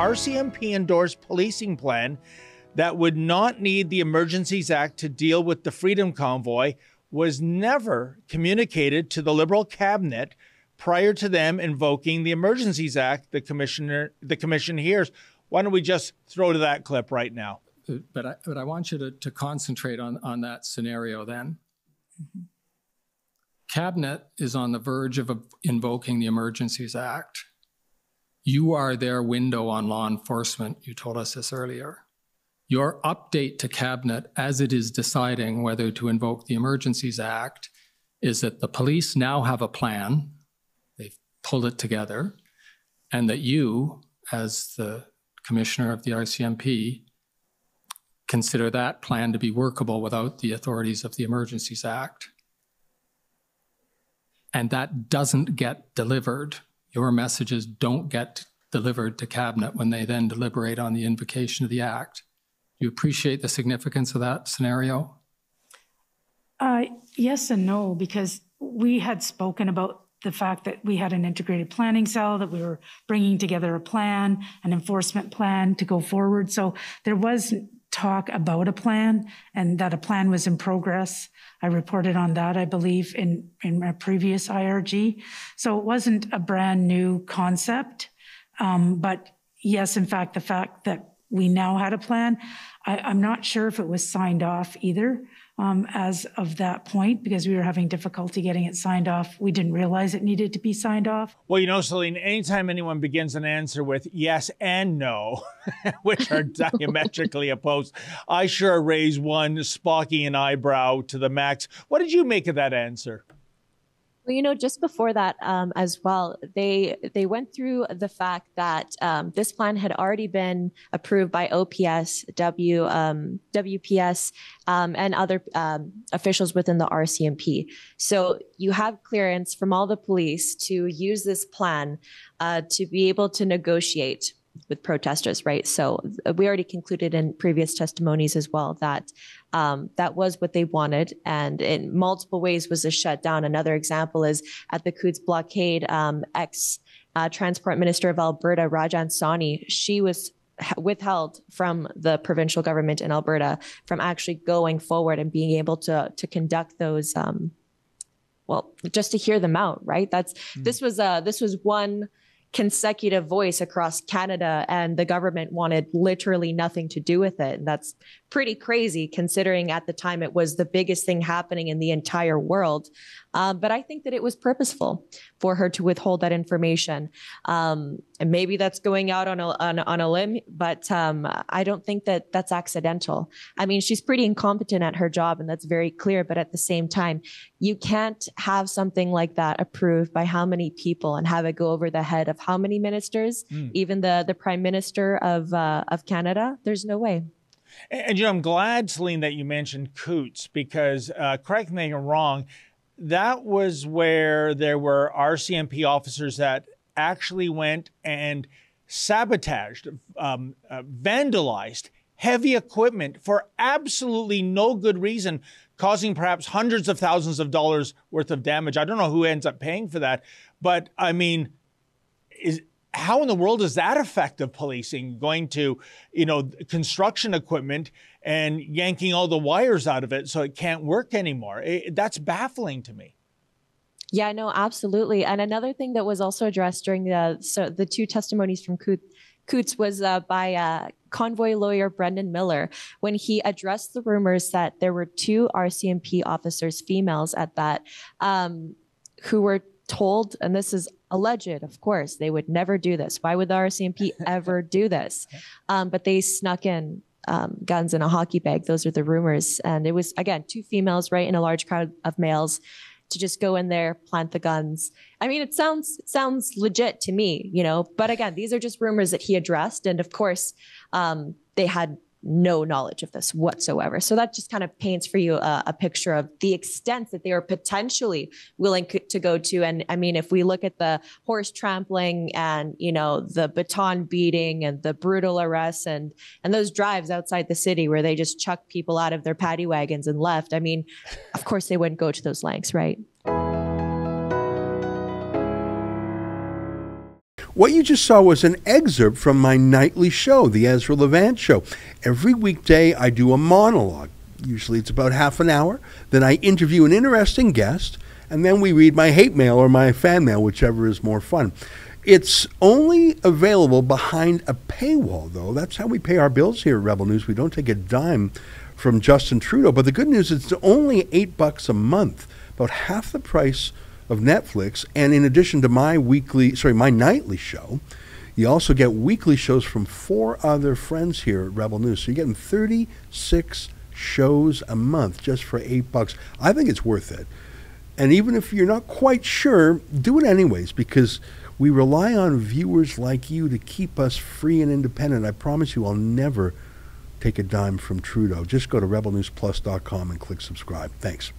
RCMP endorsed policing plan that would not need the Emergencies Act to deal with the Freedom Convoy was never communicated to the Liberal cabinet prior to them invoking the Emergencies Act, the commission hears. Why don't we just throw to that clip right now? But I want you to concentrate on that scenario then. Cabinet is on the verge of invoking the Emergencies Act. You are their window on law enforcement. You told us this earlier. Your update to Cabinet as it is deciding whether to invoke the Emergencies Act is that the police now have a plan. They've pulled it together, and that you, as the Commissioner of the RCMP, consider that plan to be workable without the authorities of the Emergencies Act. And that doesn't get delivered. Your messages don't get delivered to Cabinet when they then deliberate on the invocation of the Act. Do you appreciate the significance of that scenario? Yes and no, because we had spoken about the fact that we had an integrated planning cell, that we were bringing together a plan, an enforcement plan to go forward. So there was talk about a plan, and that a plan was in progress. I reported on that, I believe, in my previous IRG. So it wasn't a brand new concept. But yes, in fact, the fact that we now had a plan, I'm not sure if it was signed off either as of that point, because we were having difficulty getting it signed off. We didn't realize it needed to be signed off. Well, you know, Selene, anytime anyone begins an answer with yes and no, which are diametrically opposed, I sure raise one Spockian eyebrow to the max. What did you make of that answer? Well, you know, just before that as well, they went through the fact that this plan had already been approved by OPS, WPS, and other officials within the RCMP. So you have clearance from all the police to use this plan to be able to negotiate with protesters, right? So we already concluded in previous testimonies as well that that was what they wanted, and in multiple ways was a shutdown. Another example is at the Coutts blockade, ex-Transport Minister of Alberta, Rajan Sawhney, she was withheld from the provincial government in Alberta from actually going forward and being able to conduct those, well, just to hear them out, right? This was one consecutive voice across Canada, and the government wanted literally nothing to do with it. And that's pretty crazy considering at the time it was the biggest thing happening in the entire world. But I think that it was purposeful for her to withhold that information. And maybe that's going out on a limb, but I don't think that that's accidental. I mean, she's pretty incompetent at her job, and that's very clear. But at the same time, you can't have something like that approved by how many people and have it go over the head of how many ministers, even the Prime Minister of Canada. There's no way. And you know, I'm glad, Selene, that you mentioned Coutts, because correct me if I'm wrong, that was where there were RCMP officers that actually went and sabotaged, vandalized heavy equipment for absolutely no good reason, causing perhaps hundreds of thousands of dollars worth of damage. I don't know who ends up paying for that, but I mean, how in the world is that effective policing, going to, you know, construction equipment and yanking all the wires out of it so it can't work anymore? That's baffling to me. Yeah, no, absolutely. And another thing that was also addressed during the two testimonies from Coutts was by convoy lawyer Brendan Miller, when he addressed the rumors that there were two RCMP officers, females at that, who were told, and this is alleged, of course, they would never do this. Why would the RCMP ever do this? But they snuck in guns in a hockey bag. Those are the rumors. And it was, again, two females, right, in a large crowd of males, to just go in there, plant the guns. I mean, it sounds legit to me, you know, but again, these are just rumors that he addressed. And of course, they had no knowledge of this whatsoever. So that just kind of paints for you a picture of the extent that they are potentially willing to go to. And I mean, if we look at the horse trampling and, you know, the baton beating and the brutal arrests and those drives outside the city where they just chuck people out of their paddy wagons and left, I mean, of course they wouldn't go to those lengths, right? What you just saw was an excerpt from my nightly show, the Ezra Levant Show. Every weekday, I do a monologue. Usually it's about half an hour. Then I interview an interesting guest, and then we read my hate mail or my fan mail, whichever is more fun. It's only available behind a paywall, though. That's how we pay our bills here at Rebel News. We don't take a dime from Justin Trudeau. But the good news is it's only $8 a month, about half the price of Netflix. And in addition to my nightly show, you also get weekly shows from 4 other friends here at Rebel News. So you're getting 36 shows a month just for $8. I think it's worth it. And even if you're not quite sure, do it anyways, because we rely on viewers like you to keep us free and independent. I promise you I'll never take a dime from Trudeau. Just go to rebelnewsplus.com and click subscribe. Thanks.